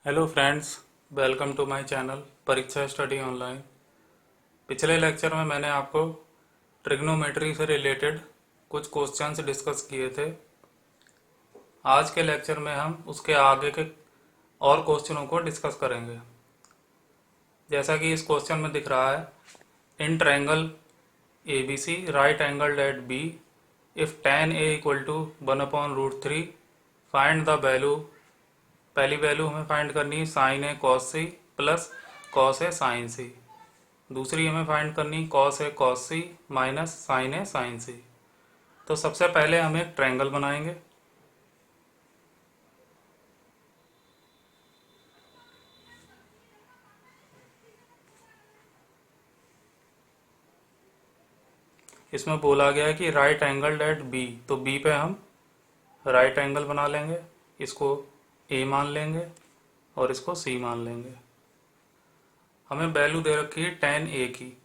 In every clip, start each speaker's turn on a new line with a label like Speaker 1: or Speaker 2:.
Speaker 1: Hello friends, welcome to my channel परीक्षा study online. पिछले lecture में मैंने आपको ट्रिग्नोमेट्री से रिलेटेड कुछ क्वेश्चंस डिस्कस किए थे। आज के लेक्चर में हम उसके आगे के और क्वेश्चनों को डिस्कस करेंगे। जैसा कि इस क्वेश्चन में दिख रहा है, in triangle A B C right angled at B if tan a equal to 1/√3 find the value. पहली वैल्यू हमें फाइंड करनी है sine A cos C plus cos A sine C. दूसरी हमें फाइंड करनी cos A cos C minus sine A sine C. तो सबसे पहले हम एक ट्रायंगल बनाएंगे। इसमें बोला गया है कि राइट एंगल्ड एट बी, तो बी पे हम राइट एंगल बना लेंगे। इसको ए मान लेंगे और इसको सी मान लेंगे। हमें वैल्यू दे रखी है tan ए की।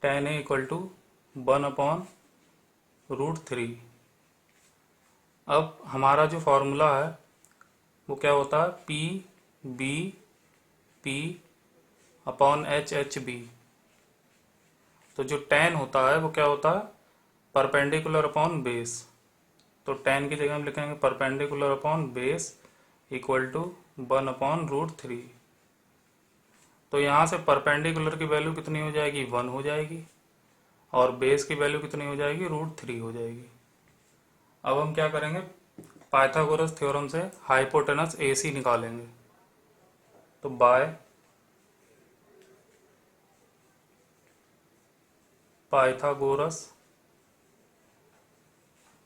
Speaker 1: tan A equal to 1/√3। अब हमारा जो फॉर्मूला है वो क्या होता है, P B P upon H H B. तो जो tan होता है वो क्या होता है, परपेंडिकुलर अपॉन बेस। तो tan की जगह हम लिखेंगे perpendicular upon base equal to 1/√3। तो यहाँ से परपेंडिकुलर की वैल्यू कितनी हो जाएगी, 1 हो जाएगी, और बेस की वैल्यू कितनी हो जाएगी, √3 हो जाएगी। अब हम क्या करेंगे, पाइथागोरस थ्योरम से हाइपोटेनस ए सी निकालेंगे। तो by Pythagoras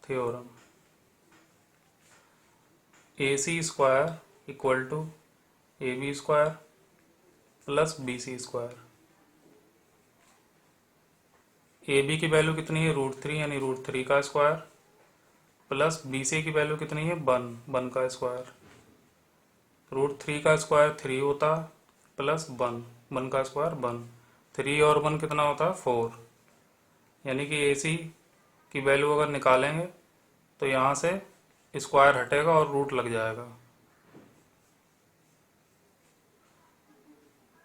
Speaker 1: theorem A C square equal to A B square plus B C square. A B की वैल्यू कितनी है, √3 यानी √3 का स्क्वायर, प्लस बी सी की वैल्यू कितनी है, 1 का स्क्वायर। √3 का स्क्वायर 3 होता है, प्लस 1 का स्क्वायर 1। 3 और 1 कितना होता है, 4। यानी कि ए सी की वैल्यू अगर निकालेंगे तो यहाँ से स्क्वायर हटेगा और रूट लग जाएगा।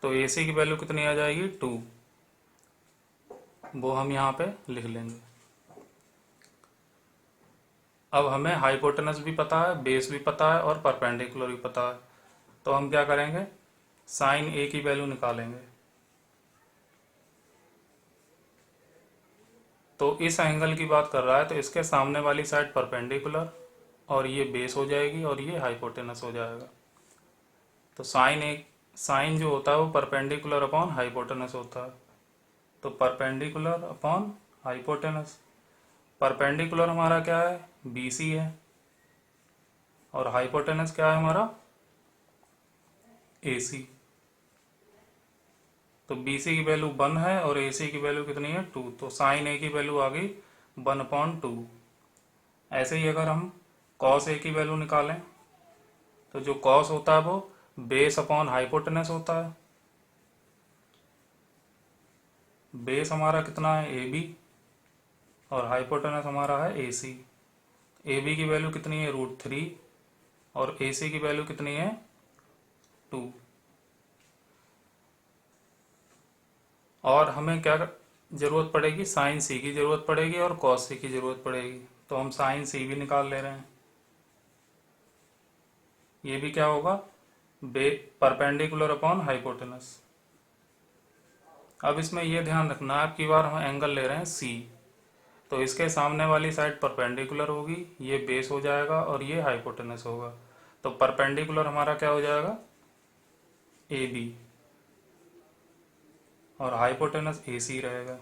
Speaker 1: तो ए सी की वैल्यू कितनी आ जाएगी, 2। वो हम यहाँ पे लिख लेंगे। अब हमें हाइपोटेनस भी पता है, बेस भी पता है और परपेंडिकुलर भी पता है। तो हम क्या करेंगे, साइन ए की वैल्यू निकालेंगे। तो इस एंगल की बात कर रहा है तो इसके सामने वाली साइड परपेंडिकुलर और ये बेस हो जाएगी और ये हाइपोटेनस हो जाएगा। तो साइन जो होता है वो परपेंडिकुलर अपॉन हाइपोटेनस होता है। तो परपेंडिकुलर अपॉन हाइपोटेनस, परपेंडिकुलर हमारा क्या है, बी सी है, और हाइपोटेनस क्या है हमारा, ए सी। तो बी सी की वैल्यू 1 है और ए सी की वैल्यू कितनी है, 2। तो साइन ए की वैल्यू आ गई 1/2। ऐसे ही अगर हम कॉस ए की वैल्यू निकालें तो जो कॉस होता है वो बेस अपॉन हाइपोटेनस होता है। बेस हमारा कितना है, ए बी, और हाइपोटेनस हमारा है ए सी। ए बी की वैल्यू कितनी है, √3, और ए सी की वैल्यू कितनी है, 2। और हमें क्या जरूरत पड़ेगी, साइन सी की जरूरत पड़ेगी और कॉस सी की जरूरत पड़ेगी। तो हम साइन सी भी निकाल ले रहे हैं। ये भी क्या होगा, परपेंडिकुलर अपॉन हाइपोटेनस। अब इसमें यह ध्यान रखना है, आपकी बार हम एंगल ले रहे हैं सी, तो इसके सामने वाली साइड परपेंडिकुलर होगी, ये बेस हो जाएगा और ये हाइपोटेनस होगा। तो परपेंडिकुलर हमारा क्या हो जाएगा, ए बी, और हाइपोटेनस ए सी रहेगा।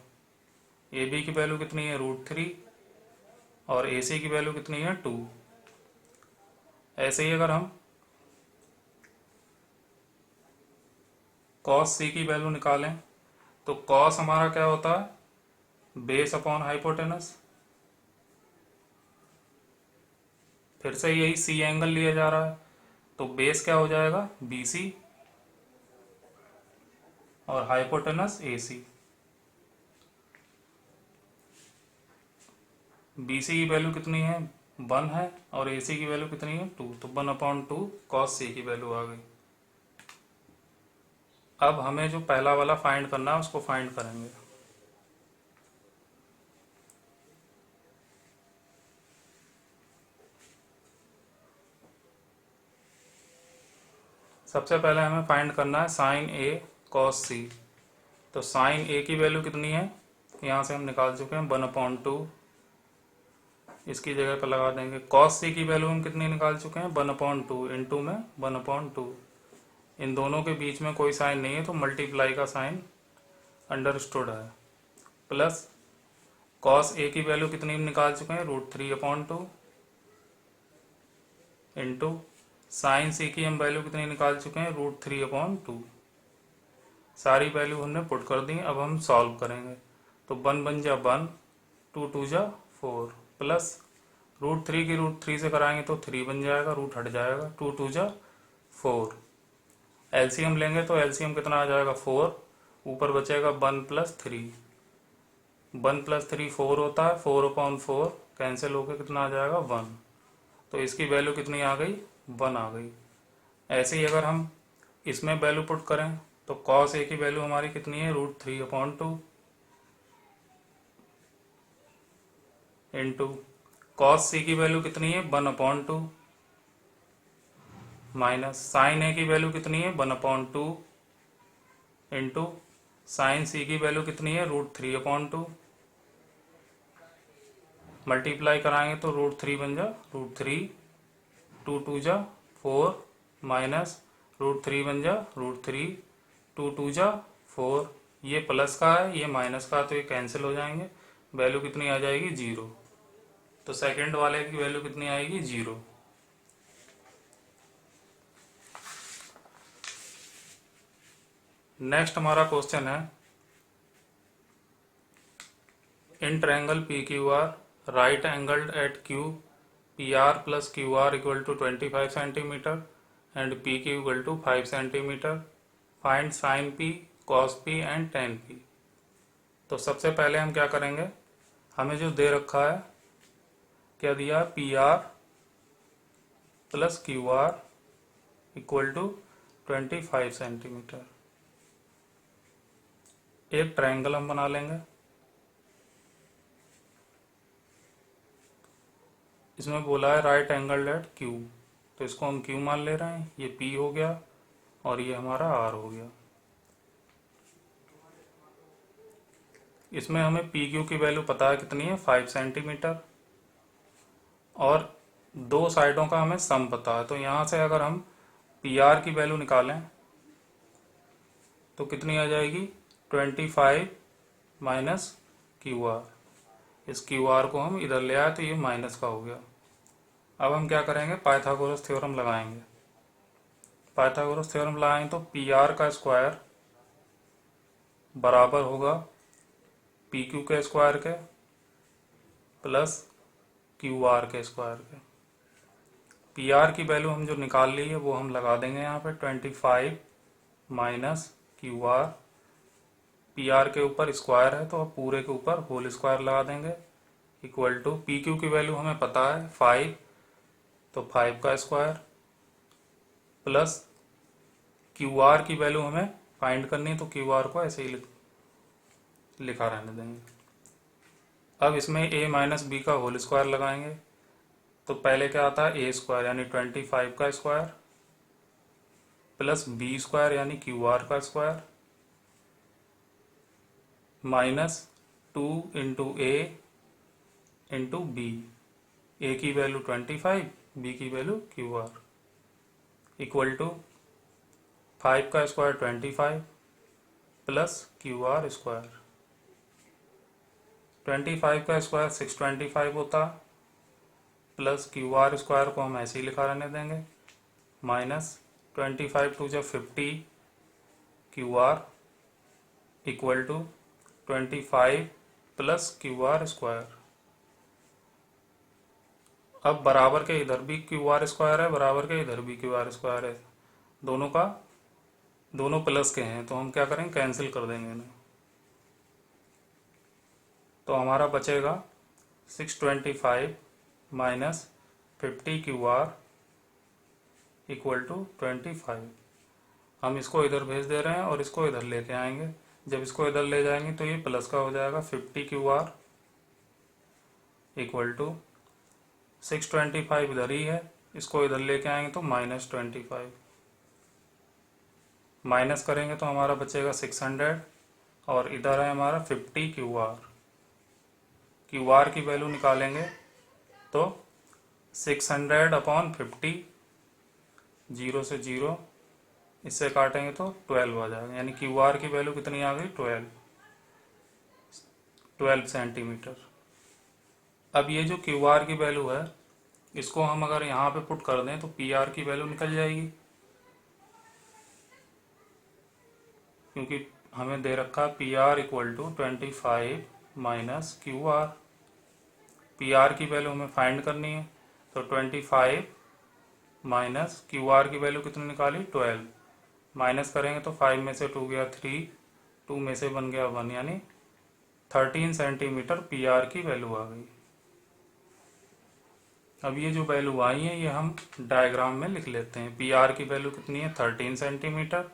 Speaker 1: ए बी की वैल्यू कितनी है, √3, और ए सी की वैल्यू कितनी है, 2। ऐसे ही अगर हम कॉस सी की वैल्यू निकालें तो कॉस हमारा क्या होता है, बेस अपॉन हाइपोटेनस। फिर से यही सी एंगल लिया जा रहा है, तो बेस क्या हो जाएगा, बी सी, और hypotenuse A C. B C की वैल्यू कितनी है, 1 है और ए सी की वैल्यू कितनी है 2, तो 1/2 कॉस सी की वैल्यू आ गई। अब हमें जो पहला वाला फाइंड करना है उसको फाइंड करेंगे। सबसे पहले हमें फाइंड करना है साइन ए कॉस सी। तो साइन ए की वैल्यू कितनी है, यहाँ से हम निकाल चुके हैं 1/2, इसकी जगह पर लगा देंगे। कॉस सी की वैल्यू हम कितनी निकाल चुके हैं 1/2, इंटू में 1/2। इन दोनों के बीच में कोई साइन नहीं है तो मल्टीप्लाई का साइन अंडरस्टूड है। प्लस कॉस ए की वैल्यू कितनी निकाल चुके हैं √3/2, इंटू साइन सी की हम वैल्यू कितनी निकाल चुके हैं √3/2। सारी वैल्यू हमने पुट कर दी। अब हम सॉल्व करेंगे तो 1 बन जा 1, 2 2 जा 4, प्लस √3 की √3 से कराएंगे तो 3 बन जाएगा, रूट हट जाएगा, 2 2 जा 4। एलसीएम लेंगे तो एलसीएम कितना आ जाएगा 4, ऊपर बचेगा 1 + 3, 1 + 3 4 होता है, 4/4 कैंसिल होकर कितना आ जाएगा 1। तो इसकी वैल्यू कितनी आ गई 1 आ गई। ऐसे ही अगर हम इसमें वैल्यू पुट करें तो कॉस ए की वैल्यू हमारी कितनी है √3/2, इंटू कॉस सी की वैल्यू कितनी है 1/2, माइनस साइन ए की वैल्यू कितनी है 1/2, इंटू साइन सी की वैल्यू कितनी है √3/2। मल्टीप्लाई कराएंगे तो √3 बन जा √3, 2 2 जा 4, माइनस √3 बन जा √3, 2 2 जा 4। ये प्लस का है ये माइनस का, तो ये कैंसिल हो जाएंगे। वैल्यू कितनी आ जाएगी 0। तो सेकंड वाले की वैल्यू कितनी आएगी 0। नेक्स्ट हमारा क्वेश्चन है, in triangle P Q R right angled at Q P R plus Q R equal to 25 centimetre and P Q equal to 5 centimetre, find sine P cos P and tan P. तो सबसे पहले हम क्या करेंगे, हमें जो दे रखा है क्या दिया, P R plus Q R equal to 25 centimetre. एक ट्रायंगल हम बना लेंगे, इसमें बोला है राइट एंगल एट क्यू, तो इसको हम क्यू मान ले रहे हैं। ये पी हो गया और ये हमारा आर हो गया। इसमें हमें पी क्यू की वैल्यू पता है कितनी है 5 सेंटीमीटर, और दो साइडों का हमें सम पता है। तो यहां से अगर हम पी आर की वैल्यू निकालें तो कितनी आ जाएगी 25 माइनस क्यू आर। इस क्यू आर को हम इधर ले आए तो ये माइनस का हो गया। अब हम क्या करेंगे, पाइथागोरस थ्योरम लगाएंगे। पाइथागोरस थ्योरम लगाएंगे तो पी आर का स्क्वायर बराबर होगा पी क्यू के स्क्वायर के प्लस क्यू आर के स्क्वायर के। पी आर की वैल्यू हम जो निकाल ली है वो हम लगा देंगे यहाँ पे 25 minus Q R. P R के ऊपर स्क्वायर है तो अब पूरे के ऊपर होल स्क्वायर लगा देंगे, इक्वल टू पी क्यू की वैल्यू हमें पता है 5, तो 5 का स्क्वायर प्लस क्यू आर की वैल्यू हमें फाइंड करनी है, तो क्यू आर को ऐसे ही लिखा रहने देंगे। अब इसमें a माइनस बी का होल स्क्वायर लगाएंगे तो पहले क्या आता है a स्क्वायर यानी 25 का स्क्वायर प्लस बी स्क्वायर यानी क्यू आर का square minus 2 into A into B. A की वैल्यू 25, बी की value Q R, equal to 5 का square 25 plus Q R square. 25 का स्क्वायर 625 होता, प्लस क्यू आर स्क्वायर को हम ऐसे ही लिखा रहने देंगे, माइनस 25 टू जब 50 Q R equal to 25 plus Q R square. अब बराबर के इधर भी क्यू आर स्क्वायर है, बराबर के इधर भी क्यू आर स्क्वायर है, दोनों प्लस के हैं, तो हम क्या करेंगे कैंसिल कर देंगे इन्हें। तो हमारा बचेगा 625 माइनस 50QR इक्वल टू 25। हम इसको इधर भेज दे रहे हैं और इसको इधर लेके आएंगे। जब इसको इधर ले जाएंगे तो ये प्लस का हो जाएगा, 50QR इक्वल टू 625 इधर ही है, इसको इधर लेके आएंगे तो -25। माइनस करेंगे तो हमारा बचेगा 600 और इधर है हमारा 50QR। QR की वैल्यू निकालेंगे तो 600/50, 0 से 0 इससे काटेंगे तो 12 आ जाएगा, यानी QR की वैल्यू कितनी आ गई, 12 सेंटीमीटर। अब ये जो QR की वैल्यू है इसको हम अगर यहाँ पे पुट कर दें तो PR की वैल्यू निकल जाएगी, क्योंकि हमें दे रखा है PR equal to 25 minus QR। PR की वैल्यू हमें फाइंड करनी है, तो 25 माइनस QR की वैल्यू कितनी निकाली, 12। माइनस करेंगे तो 5 में से 2 गया 3, 2 में से 1 गया 1, यानी 13 सेंटीमीटर PR की वैल्यू आ गई। अब ये जो वैल्यू आई है ये हम डायग्राम में लिख लेते हैं। PR की वैल्यू कितनी है, 13 सेंटीमीटर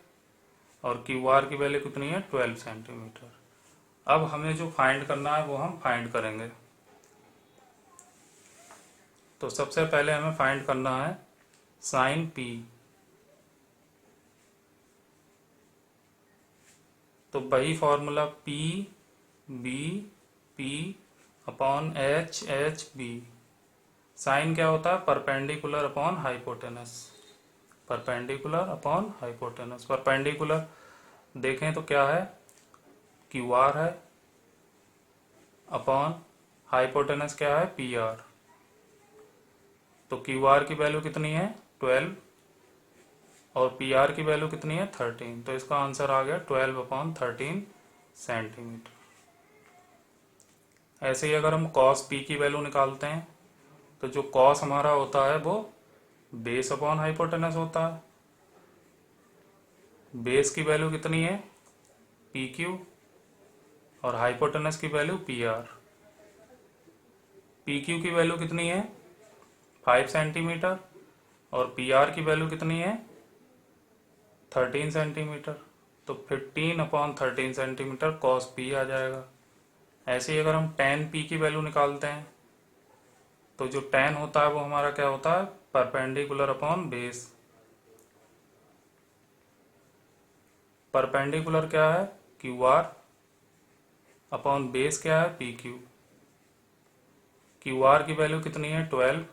Speaker 1: और QR की वैल्यू कितनी है, 12 सेंटीमीटर। अब हमें जो फाइंड करना है वो हम फाइंड करेंगे। तो सबसे पहले हमें फाइंड करना है साइन P। तो वही फॉर्मूला PB/P/H/B। साइन क्या होता है, perpendicular upon hypotenuse. Perpendicular upon hypotenuse. Perpendicular देखें तो क्या है, QR है, अपॉन हाइपोटेनस क्या है, PR। तो QR की वैल्यू कितनी है, 12 और PR की वैल्यू कितनी है, 13। तो इसका आंसर आ गया 12/13 सेंटीमीटर। ऐसे ही अगर हम cos P की वैल्यू निकालते हैं तो जो cos हमारा होता है वो बेस अपॉन हाइपोटेनस होता है। बेस की वैल्यू कितनी है, PQ, और हाइपोटेनस की वैल्यू PR। PQ की वैल्यू कितनी है, 5 सेंटीमीटर और PR की वैल्यू कितनी है, 13 सेंटीमीटर। तो 15/13 सेंटीमीटर cos P आ जाएगा। ऐसे ही अगर हम tan P की वैल्यू निकालते हैं तो जो tan होता है वो हमारा क्या होता है, परपेंडिकुलर अपॉन बेस। परपेंडिकुलर क्या है, QR, अपॉन बेस क्या है, PQ। QR की वैल्यू कितनी है, 12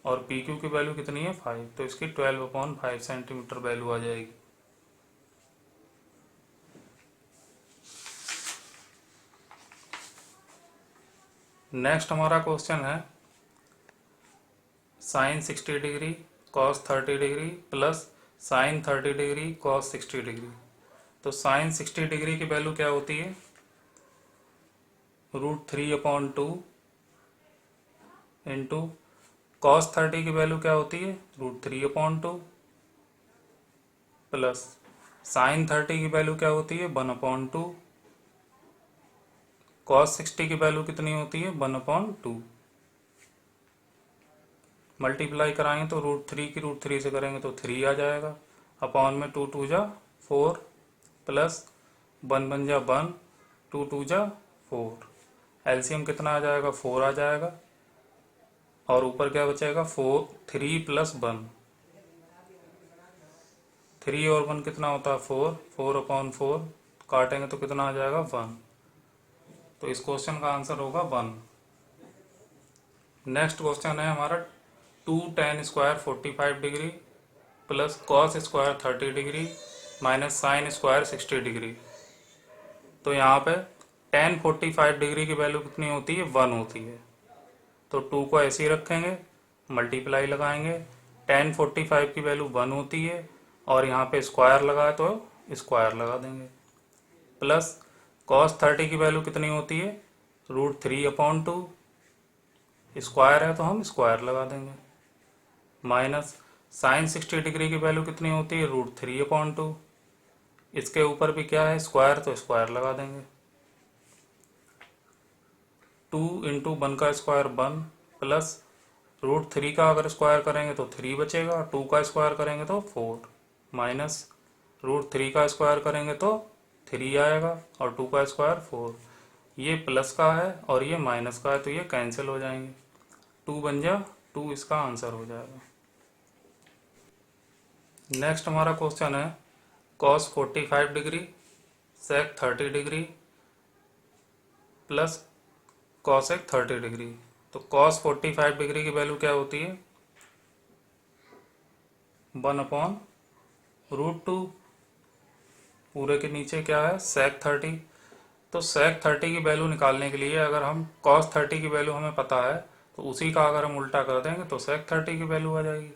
Speaker 1: और PQ की वैल्यू कितनी है, 5। तो इसकी 12/5 सेंटीमीटर वैल्यू आ जाएगी। नेक्स्ट हमारा क्वेश्चन है sine 60 degree cos 30 degree plus sine 30 degree cos 60 degree. तो साइन 60 डिग्री की वैल्यू क्या होती है, √3/2 इंटू कॉस 30 की वैल्यू क्या होती है, √3/2 प्लस साइन 30 की वैल्यू क्या होती है, 1/2। कॉस 60 की वैल्यू कितनी होती है, 1/2। मल्टीप्लाई कराएंगे तो √3 की √3 से करेंगे तो 3 आ जाएगा, अपॉन में 2 2 जा 4 प्लस 1 1 जा 1, 2 2 जा 4। एलसीएम कितना आ जाएगा, 4 आ जाएगा और ऊपर क्या बचेगा, 3 + 1। 3 और 1 कितना होता है, 4। 4/4 काटेंगे तो कितना आ जाएगा, 1। तो इस क्वेश्चन का आंसर होगा 1। नेक्स्ट क्वेश्चन है हमारा 2 tan square 45 degree plus cos square 30 degree minus sine square 60 degree. तो यहाँ पे tan 45 डिग्री की वैल्यू कितनी होती है, 1 होती है। तो 2 को ऐसे ही रखेंगे, मल्टीप्लाई लगाएंगे, tan 45 की वैल्यू 1 होती है और यहाँ पे स्क्वायर लगाए तो स्क्वायर लगा देंगे, प्लस cos 30 की वैल्यू कितनी होती है, √3/2। स्क्वायर है तो हम स्क्वायर लगा देंगे, माइनस साइन 60 डिग्री की वैल्यू कितनी होती है, √3/2। इसके ऊपर भी क्या है, स्क्वायर, तो स्क्वायर लगा देंगे। 2 × 1 का स्क्वायर 1 प्लस रूट थ्री का अगर स्क्वायर करेंगे तो थ्री बचेगा, टू का स्क्वायर करेंगे तो फोर, माइनस रूट थ्री का स्क्वायर करेंगे तो थ्री आएगा और टू का स्क्वायर फोर। ये प्लस का है और ये माइनस का है तो ये कैंसिल हो जाएंगे, टू बन जा, टू इसका आंसर हो जाएगा। नेक्स्ट हमारा क्वेश्चन है कॉस 45 डिग्री सेक 30 डिग्री प्लस कॉसेक 30 डिग्री। तो कॉस 45 डिग्री की वैल्यू क्या होती है, 1/√2, पूरे के नीचे क्या है सेक 30। तो सेक 30 की वैल्यू निकालने के लिए अगर हम कॉस 30 की वैल्यू हमें पता है तो उसी का अगर हम उल्टा कर देंगे तो सेक 30 की वैल्यू आ जाएगी।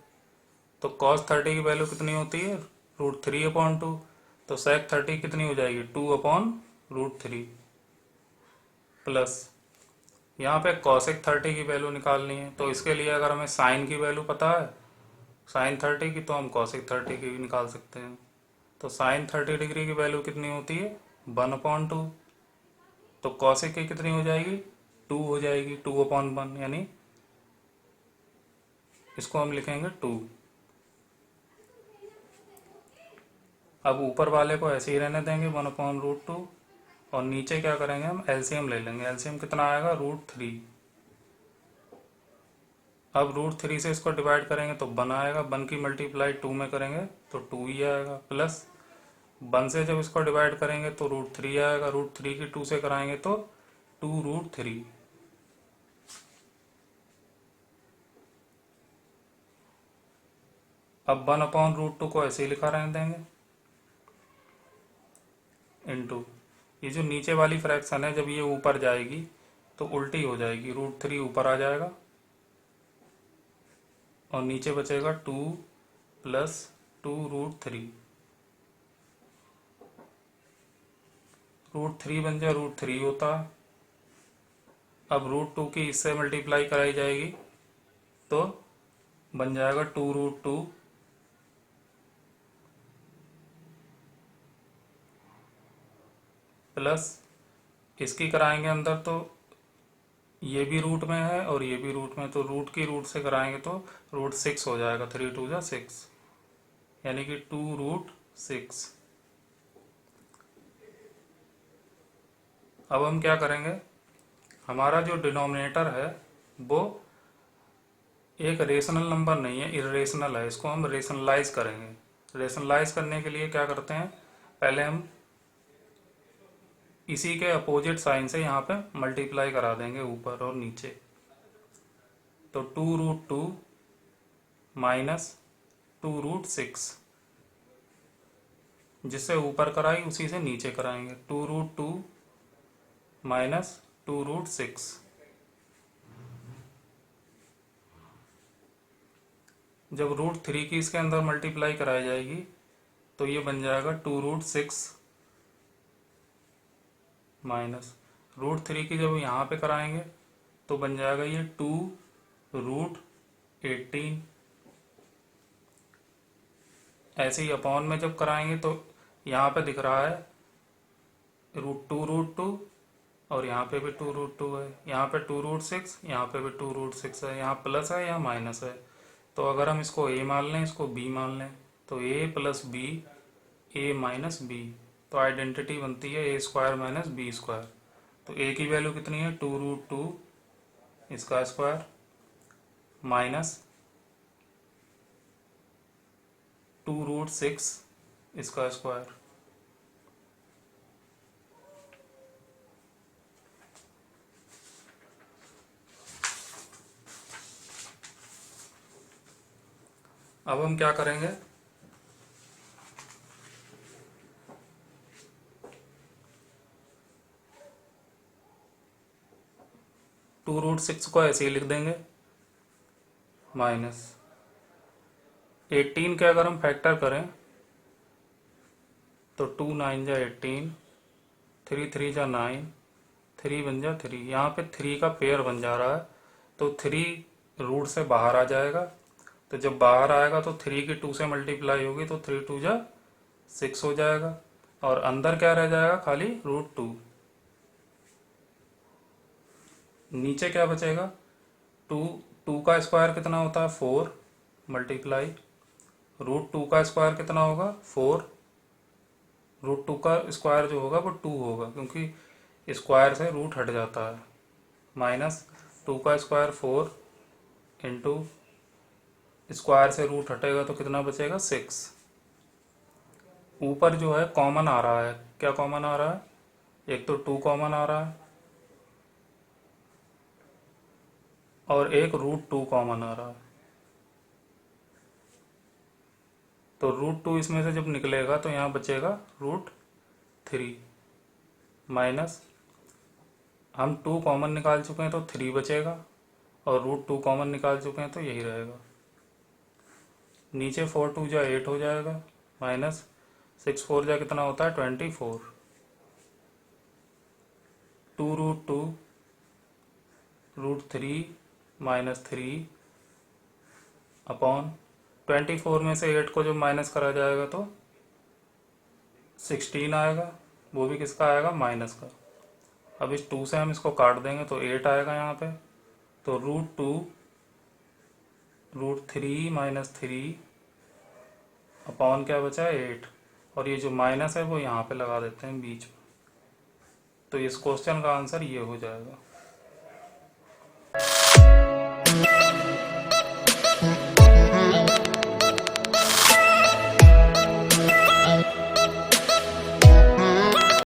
Speaker 1: तो कॉस 30 की वैल्यू कितनी होती है, √3/2। तो सेक 30 कितनी हो जाएगी, 2/√3 प्लस यहाँ पे कॉसेक 30 की वैल्यू निकालनी है। तो इसके लिए अगर हमें साइन की वैल्यू पता है साइन 30 की, तो हम कॉसेक 30 की भी निकाल सकते हैं। तो साइन 30 डिग्री की वैल्यू कितनी होती है, 1/2। तो कॉसेक की कितनी हो जाएगी, 2 हो जाएगी, 2/1, यानी इसको हम लिखेंगे 2। अब ऊपर वाले को ऐसे ही रहने देंगे 1/√2 और नीचे क्या करेंगे हम एलसीएम ले लेंगे। एलसीएम कितना आएगा, √3। अब √3 से इसको डिवाइड करेंगे तो 1 आएगा, 1 की मल्टीप्लाई 2 में करेंगे तो 2 ही आएगा, प्लस 1 से जब इसको डिवाइड करेंगे तो √3 आएगा, √3 की 2 से कराएंगे तो 2√3। अब 1/√2 को ऐसे ही लिखा रहने देंगे इनटू ये जो नीचे वाली फ्रैक्शन है जब ये ऊपर जाएगी तो उल्टी हो जाएगी, √3 ऊपर आ जाएगा और नीचे बचेगा 2 प्लस 2√3। √3 बन जाए √3 होता है। अब √2 की इससे मल्टीप्लाई कराई जाएगी तो बन जाएगा 2√2 प्लस इसकी कराएंगे अंदर तो ये भी रूट में है और ये भी रूट में, तो रूट की रूट से कराएंगे तो √6 हो जाएगा, 3 2 जा 6, यानी कि 2√6। अब हम क्या करेंगे, हमारा जो डिनोमिनेटर है वो एक रेशनल नंबर नहीं है, इरेशनल है, इसको हम रेशनलाइज करेंगे। रेशनलाइज करने के लिए क्या करते हैं, पहले हम इसी के अपोजिट साइन से यहाँ पे मल्टीप्लाई करा देंगे ऊपर और नीचे। तो 2√2 माइनस 2√6, जिससे ऊपर कराई उसी से नीचे कराएंगे, 2√2 माइनस 2√6। जब √3 की इसके अंदर मल्टीप्लाई कराई जाएगी तो ये बन जाएगा 2√6 माइनस √3 की जब यहाँ पे कराएंगे तो बन जाएगा ये 2√18। ऐसे ही अपॉन में जब कराएंगे तो यहाँ पे दिख रहा है √2 और यहाँ पे भी 2√2 है, यहाँ पे 2√6, यहाँ पे भी 2√6 है, यहाँ प्लस है यहाँ माइनस है। तो अगर हम इसको a मान लें इसको b मान लें तो a plus B a minus B, तो आइडेंटिटी बनती है a² माइनस b²। तो a की वैल्यू कितनी है, 2√2 इसका स्क्वायर माइनस 2√6 इसका स्क्वायर। अब हम क्या करेंगे, √6 को ऐसे ही लिख देंगे माइनस 18 के अगर हम फैक्टर करें तो 2 9 जा 18, 3 3 जा 9, 3 बन जा 3, यहाँ पे 3 का पेयर बन जा रहा है तो 3 रूट से बाहर आ जाएगा। तो जब बाहर आएगा तो 3 की 2 से मल्टीप्लाई होगी तो 3 2 जा 6 हो जाएगा और अंदर क्या रह जाएगा, खाली √2। नीचे क्या बचेगा, टू टू का स्क्वायर कितना होता है 4 मल्टीप्लाई रूट 2 का स्क्वायर कितना होगा 4। रूट 2 का स्क्वायर जो होगा वो 2 होगा क्योंकि स्क्वायर से रूट हट जाता है। माइनस 2 का स्क्वायर 4 इंटू स्क्वायर से रूट हटेगा तो कितना बचेगा 6। ऊपर जो है कॉमन आ रहा है, क्या कॉमन आ रहा है, एक तो 2 कॉमन आ रहा है और एक रूट 2 कॉमन आ रहा है। तो रूट 2 इसमें से जब निकलेगा तो यहाँ बचेगा रूट 3 माइनस हम 2 कॉमन निकाल चुके हैं तो 3 बचेगा और रूट 2 कॉमन निकाल चुके हैं तो यही रहेगा। नीचे 4 2 जा 8 हो जाएगा माइनस 6 4 जा कितना होता है 24। 2 रूट 2 रूट 3 माइनस 3 अपॉन 24 में से 8 को जब माइनस करा जाएगा तो 16 आएगा, वो भी किसका आएगा माइनस का। अब इस 2 से हम इसको काट देंगे तो 8 आएगा यहाँ पे। तो रूट 2 रूट 3 माइनस 3 अपॉन क्या बचा 8 और ये जो माइनस है वो यहाँ पे लगा देते हैं बीच में। तो इस क्वेश्चन का आंसर ये हो जाएगा।